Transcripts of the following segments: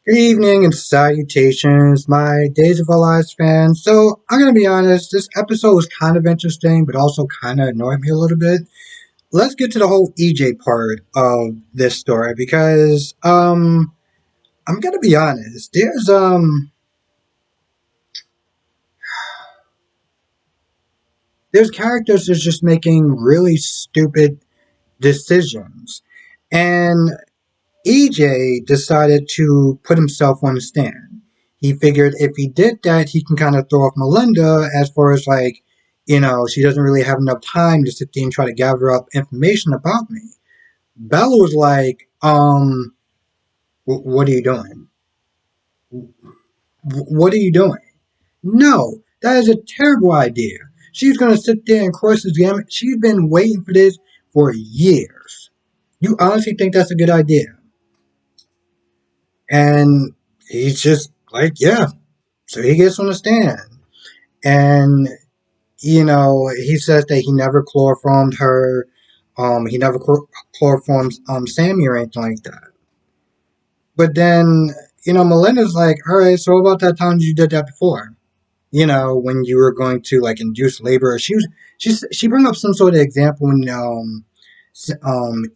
Good evening and salutations, my Days of Our Lives fans. So, I'm gonna be honest, this episode was kind of interesting, but also kind of annoyed me a little bit. Let's get to the whole EJ part of this story because, I'm gonna be honest, there's characters that's just making really stupid decisions. And EJ decided to put himself on the stand. He figured if he did that, he can kind of throw off Melinda as far as like, she doesn't really have enough time to sit there and try to gather up information about me. Bella was like, what are you doing? What are you doing? No, that is a terrible idea. She's going to sit there and cross examine. She's been waiting for this for years. You honestly think that's a good idea? And he's just like, yeah. So he gets on the stand. And, he says that he never chloroformed her. He never chloroformed Sammy or anything like that. But then, Melinda's like, all right, so about that time you did that before? When you were going to like induce labor. She brought up some sort of example when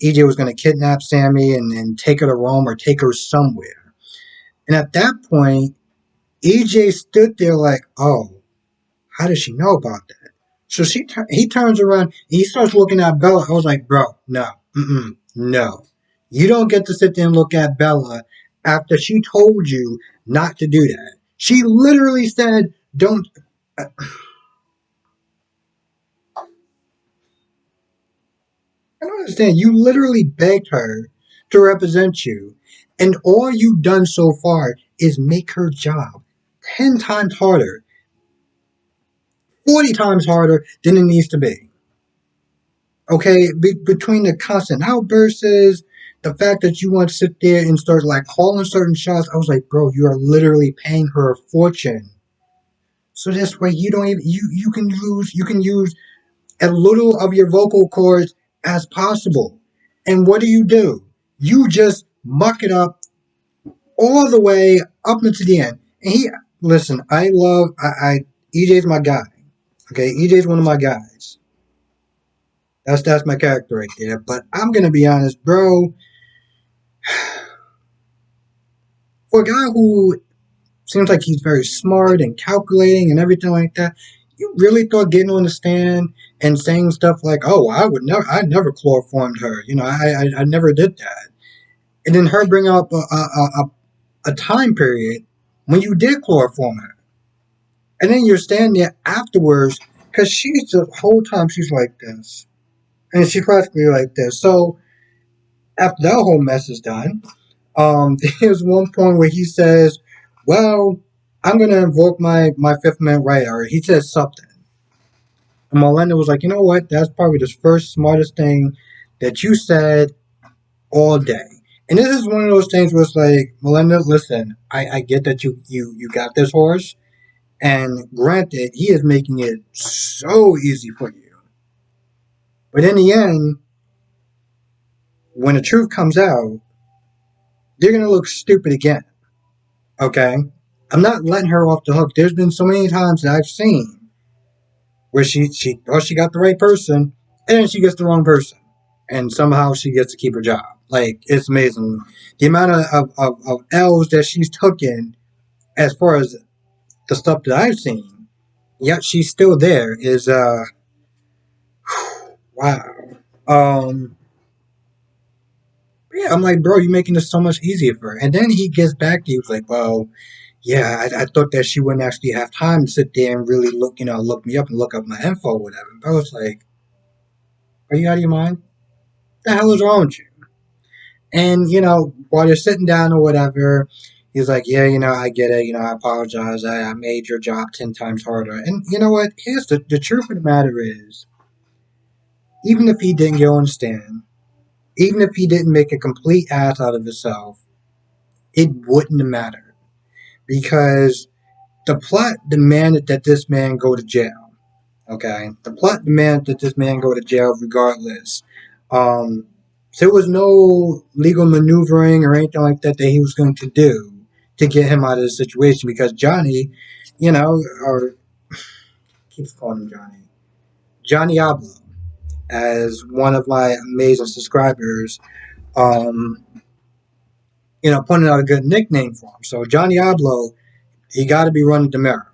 EJ was going to kidnap Sammy and take her to Rome or take her somewhere. And at that point, EJ stood there like, oh, how does she know about that? So he turns around and he starts looking at Bella. I was like, bro, no, no. You don't get to sit there and look at Bella after she told you not to do that. She literally said, don't. I don't understand. You literally begged her to represent you. And all you've done so far is make her job 10 times harder, 40 times harder than it needs to be. Okay, between the constant outbursts, the fact that you want to sit there and start like calling certain shots, I was like, bro, you are literally paying her a fortune. So this way, you don't even you can use as little of your vocal cords as possible. And what do? You just muck it up all the way up into the end. And listen, I EJ's my guy. Okay, EJ's one of my guys. That's my character right there. But I'm gonna be honest, bro. For a guy who seems like he's very smart and calculating and everything like that, you really thought getting on the stand and saying stuff like, "Oh, I never chloroformed her. I never did that." And then her bring up a time period when you did chloroform her, and then you're standing there afterwards because she's the whole time she's like this, and she's practically like this. So after that whole mess is done, there's one point where he says, "Well, I'm gonna invoke my Fifth Amendment right," or he says something. And Melinda was like, "You know what? That's probably the first smartest thing that you said all day." And this is one of those things where it's like, Melinda, listen, I get that you got this horse, and granted, he is making it so easy for you. But in the end, when the truth comes out, you're gonna look stupid again. Okay? I'm not letting her off the hook. There's been so many times that I've seen where she thought she got the right person, and then she gets the wrong person, and somehow she gets to keep her job. Like, it's amazing the amount of L's that she's taken as far as the stuff that I've seen. Yet she's still there. Is wow. Um, yeah, I'm like, bro, you're making this so much easier for her. And then he gets back to you, like, well, yeah, I thought that she wouldn't actually have time to sit there and really look me up and look up my info or whatever. But I was like, are you out of your mind? What the hell is wrong with you? And, while they're sitting down or whatever, he's like, yeah, I get it. I apologize. I made your job 10 times harder. And you know what? Here's the truth of the matter is, even if he didn't go on stand, even if he didn't make a complete ass out of himself, it wouldn't have mattered. Because the plot demanded that this man go to jail. Okay? The plot demanded that this man go to jail regardless. So there was no legal maneuvering or anything like that that he was going to do to get him out of the situation because Johnny, or keeps calling him Johnny Ablo, as one of my amazing subscribers, um, pointed out a good nickname for him. So Johnny Ablo, he got to be running the mirror.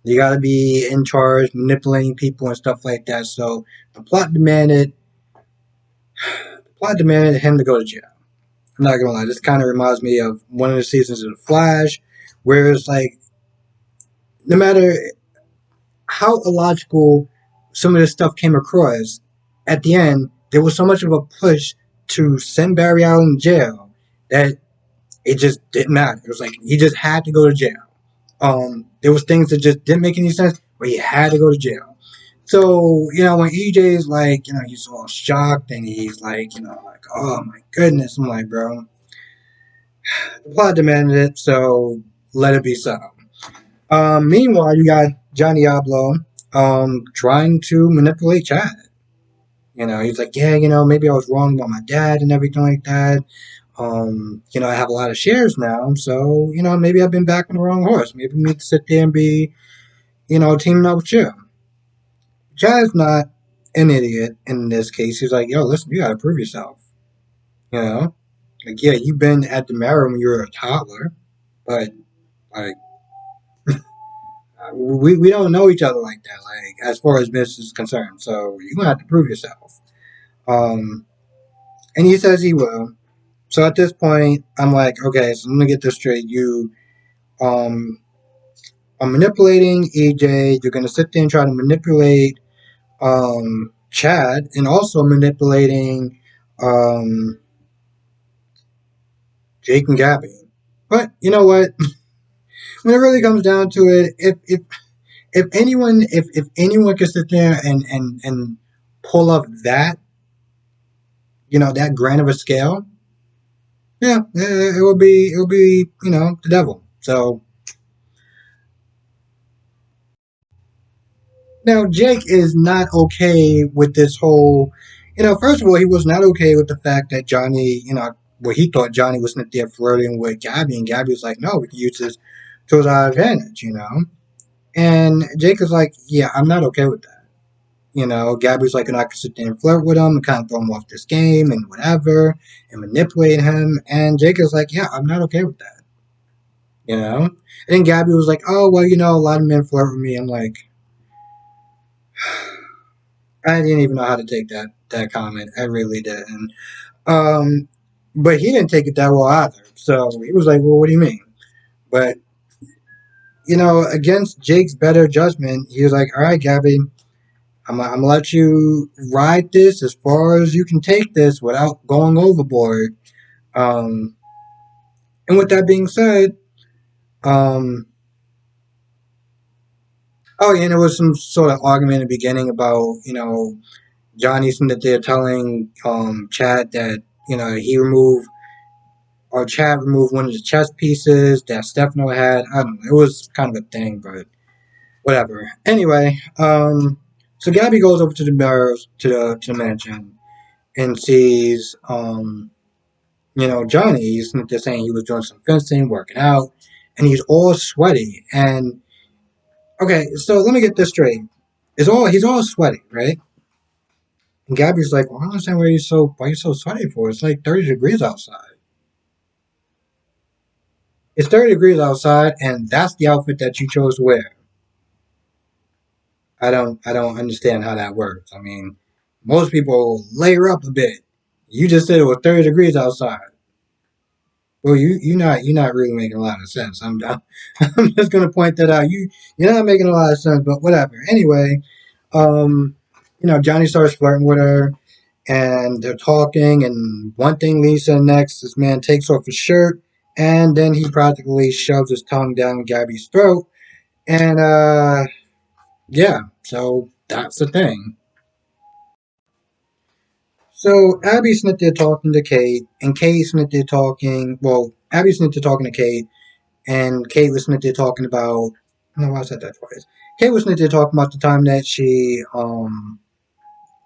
You got to be in charge, manipulating people and stuff like that. So the plot demanded him to go to jail. I'm not gonna lie, this kind of reminds me of one of the seasons of The Flash, where it's like no matter how illogical some of this stuff came across, at the end there was so much of a push to send Barry Allen to jail that it just didn't matter. It was like he just had to go to jail. There was things that just didn't make any sense, but he had to go to jail. So, when EJ's like, he's all shocked and he's like, like, oh my goodness. I'm like, bro, the plot demanded it, so let it be so. Meanwhile, you got Johnny Ablo trying to manipulate Chad. He's like, yeah, maybe I was wrong about my dad and everything like that. I have a lot of shares now, so, maybe I've been backing the wrong horse. Maybe we need to sit there and be, teaming up with you. Chad's not an idiot in this case. He's like, yo, listen, you gotta prove yourself. You know? Like, yeah, you've been at the Marrow when you were a toddler, but, like, we don't know each other like that, like, as far as business is concerned, so you're gonna have to prove yourself. Um, and he says he will. So at this point, I'm like, okay, so let me get this straight. You, um, are manipulating EJ, you're gonna sit there and try to manipulate, Chad, and also manipulating, um, Jake and Gabby. But you know what? When it really comes down to it, if anyone could sit there and pull up that grain of a scale, yeah, it will be the devil. So now Jake is not okay with this whole. First of all, he was not okay with the fact that Johnny, where he thought Johnny was not there flirting with Gabby, and Gabby was like, no, we can use this to our advantage. And Jake is like, yeah, I'm not okay with that. Gabby's like, and I could sit there and flirt with him and kind of throw him off this game and whatever and manipulate him. And Jake is like, yeah, I'm not okay with that. And then Gabby was like, oh, well, a lot of men flirt with me. I'm like, I didn't even know how to take that comment. I really didn't. Um, but he didn't take it that well either. So he was like, well, what do you mean? But, against Jake's better judgment, he was like, all right, Gabby, I'm gonna let you ride this as far as you can take this without going overboard. Um, and with that being said, um, oh, and there was some sort of argument in the beginning about Johnny that they're telling Chad that he removed or Chad removed one of the chess pieces that Stefano had. I don't know. It was kind of a thing, but whatever. Anyway, so Gabby goes over to the Barrows to the mansion and sees Johnny. He's just saying he was doing some fencing, working out, and he's all sweaty. And okay, so let me get this straight. He's all sweaty, right? And Gabby's like, well, I don't understand why you so sweaty for. It's like 30 degrees outside. It's 30 degrees outside, and that's the outfit that you chose to wear. I don't understand how that works. I mean, most people layer up a bit. You just said it was 30 degrees outside. Well, you're not really making a lot of sense. I'm just gonna point that out. You're not making a lot of sense, but whatever. Anyway, um, Johnny starts flirting with her, and they're talking, and one thing leads to the next. This man takes off his shirt, and then he practically shoves his tongue down Gabby's throat, and yeah. So that's the thing. So Abby's sitting there talking to Kate, and Kate's sitting there talking. Well, Abby's sitting there talking to Kate, and Kate was sitting there talking about. No, I said that twice. Kate was sitting there talking about the time that she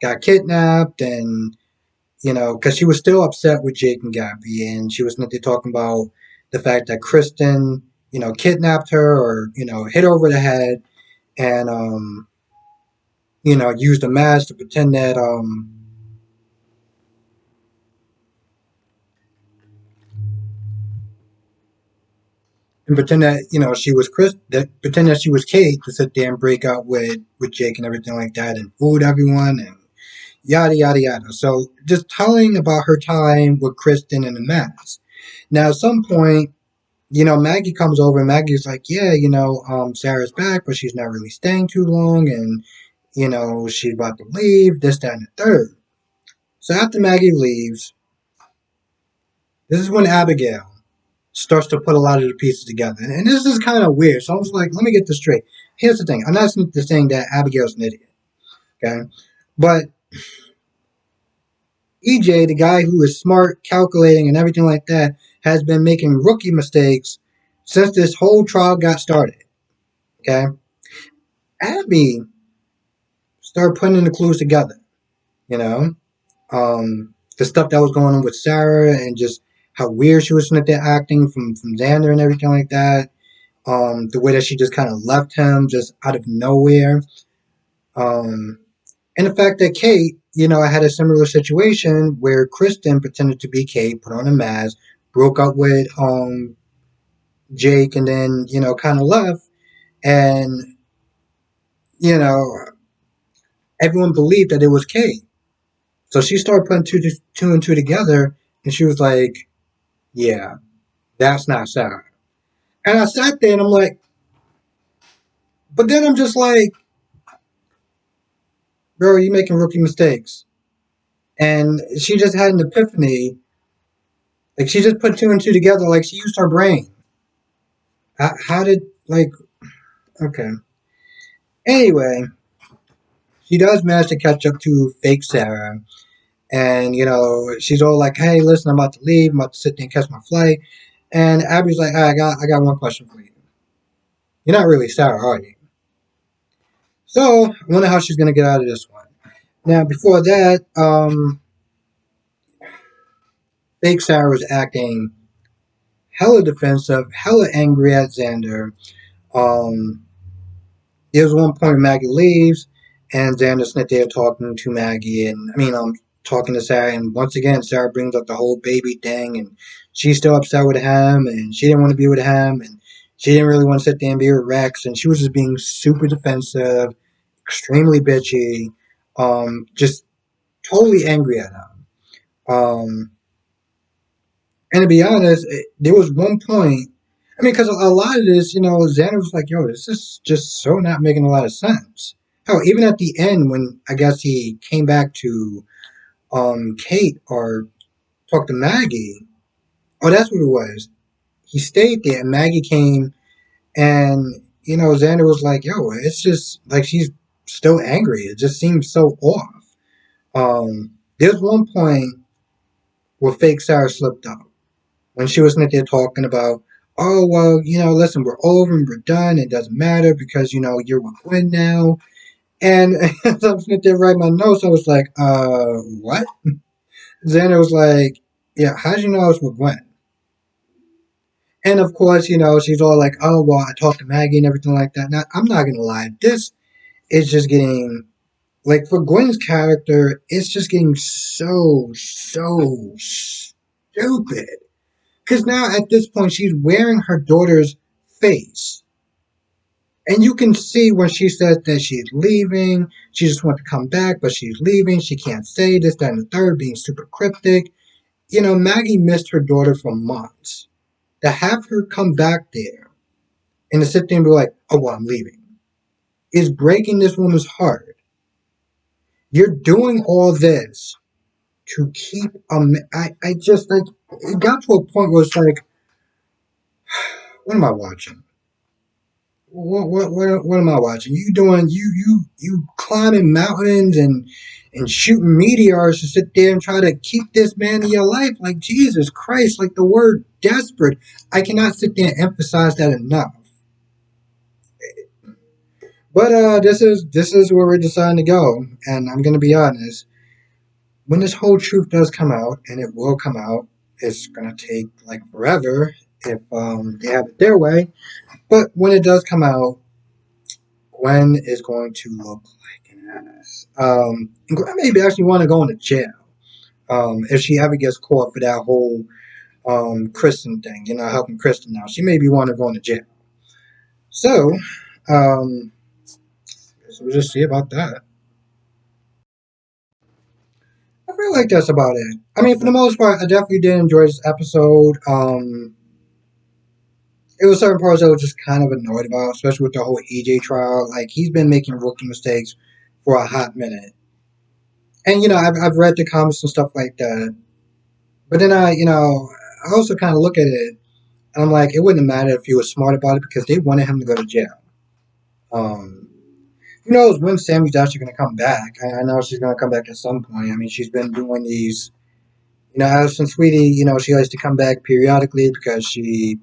got kidnapped, and because she was still upset with Jake and Gabby, and she was sitting there talking about the fact that Kristen, kidnapped her or, hit her over the head and, used a mask to pretend that, and pretend that, she was pretend that she was Kate to sit there and break out with Jake and everything like that and fooled everyone and yada, yada, yada. So just telling about her time with Kristen and the mask. Now, at some point, Maggie comes over and Maggie's like, yeah, Sarah's back, but she's not really staying too long. And, she's about to leave, this, that, and the third. So after Maggie leaves, this is when Abigail starts to put a lot of the pieces together. And this is kind of weird. So I was like, let me get this straight. Here's the thing. I'm not saying that Abigail's an idiot. Okay. But EJ, the guy who is smart, calculating, and everything like that, has been making rookie mistakes since this whole trial got started. Okay. Abby started putting the clues together, you know? The stuff that was going on with Sarah and just how weird she was with that acting from Xander and everything like that. The way that she just kind of left him just out of nowhere. Um, and the fact that Kate, I had a similar situation where Kristen pretended to be Kate, put on a mask, broke up with Jake, and then, kind of left. And, you know, everyone believed that it was Kate. So she started putting two and two together, and she was like, yeah, that's not Sarah. And I sat there and I'm like, but then I'm just like, bro, you making rookie mistakes. And she just had an epiphany. Like, she just put two and two together, like, she used her brain. How did, like, okay. Anyway, she does manage to catch up to fake Sarah. And, she's all like, hey, listen, I'm about to leave. I'm about to sit there and catch my flight. And Abby's like, I got one question for you. You're not really Sarah, are you? So, I wonder how she's going to get out of this one. Now, before that, fake Sarah was acting hella defensive, hella angry at Xander. Um, There's one point Maggie leaves, and Xander's not there talking to Maggie, and talking to Sarah. And once again, Sarah brings up the whole baby thing, and she's still upset with him, and she didn't want to be with him, and she didn't really want to sit there and be with Rex, and she was just being super defensive, extremely bitchy, just totally angry at him. And to be honest, there was one point. Because a lot of this, Xander was like, "Yo, this is just so not making a lot of sense." Hell, even at the end when I guess he came back to Kate or talked to Maggie. Oh, that's what it was. He stayed there, and Maggie came, and Xander was like, "Yo, it's just like she's still angry. It just seems so off." There's one point where fake Sarah slipped up when she was sitting there talking about, oh, well, listen, we're over and we're done. It doesn't matter because, you're with Gwen now. And as I'm sitting there writing my notes, I was like, what? Xander was like, yeah, how did you know I was with Gwen? And of course, she's all like, oh, well, I talked to Maggie and everything like that. Now, I'm not going to lie. This is just getting, like, for Gwen's character, it's just getting so stupid. Because now at this point, she's wearing her daughter's face. And you can see when she says that she's leaving, she just wants to come back, but she's leaving. She can't say this, that, and the third, being super cryptic. Maggie missed her daughter for months. To have her come back there and to sit there and be like, oh, well, I'm leaving, is breaking this woman's heart. You're doing all this to keep I just like it got to a point where it's like, what am I watching? What am I watching? You doing you climbing mountains and shooting meteors to sit there and try to keep this man in your life? Like, Jesus Christ, like the word desperate. I cannot sit there and emphasize that enough. But this is where we're deciding to go, and I'm gonna be honest. When this whole truth does come out, and it will come out, it's gonna take like forever. if they have it their way. But when it does come out, Gwen is going to look like an ass. And Gwen maybe actually want to go into jail. If she ever gets caught for that whole Kristen thing, helping Kristen out, she maybe want to go into jail. So, um, so we'll just see about that. I feel like that's about it. I mean, for the most part, I definitely did enjoy this episode. It was certain parts I was just kind of annoyed about, especially with the whole EJ trial. Like he's been making rookie mistakes for a hot minute, and I've read the comments and stuff like that. But then I also kind of look at it and I'm like, it wouldn't have mattered if he was smart about it because they wanted him to go to jail. Um, who knows when Sammy's actually going to come back? I know she's going to come back at some point. I mean, she's been doing these. Alison Sweetie, she likes to come back periodically because she,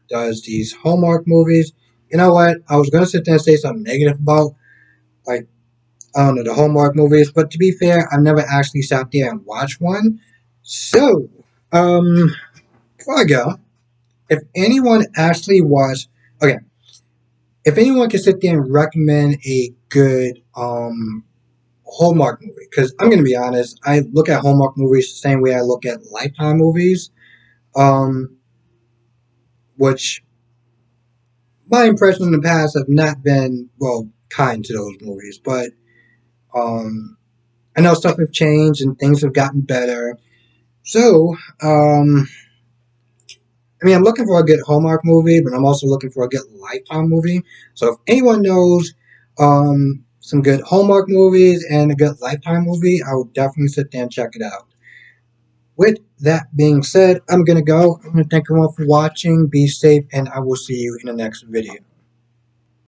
does these Hallmark movies. You know what? I was going to sit there and say something negative about, like, I don't know, the Hallmark movies, but to be fair, I've never actually sat there and watched one. So, before I go, if anyone actually watched, okay, if anyone can sit there and recommend a good Hallmark movie, because I'm going to be honest, I look at Hallmark movies the same way I look at Lifetime movies. Um, which my impressions in the past have not been kind to those movies, but um, I know stuff have changed and things have gotten better. So, I mean, I'm looking for a good Hallmark movie, but I'm also looking for a good Lifetime movie. So, if anyone knows some good Hallmark movies and a good Lifetime movie, I will definitely sit there and check it out. With that being said, I'm gonna go. I'm gonna thank everyone for watching. Be safe, and I will see you in the next video.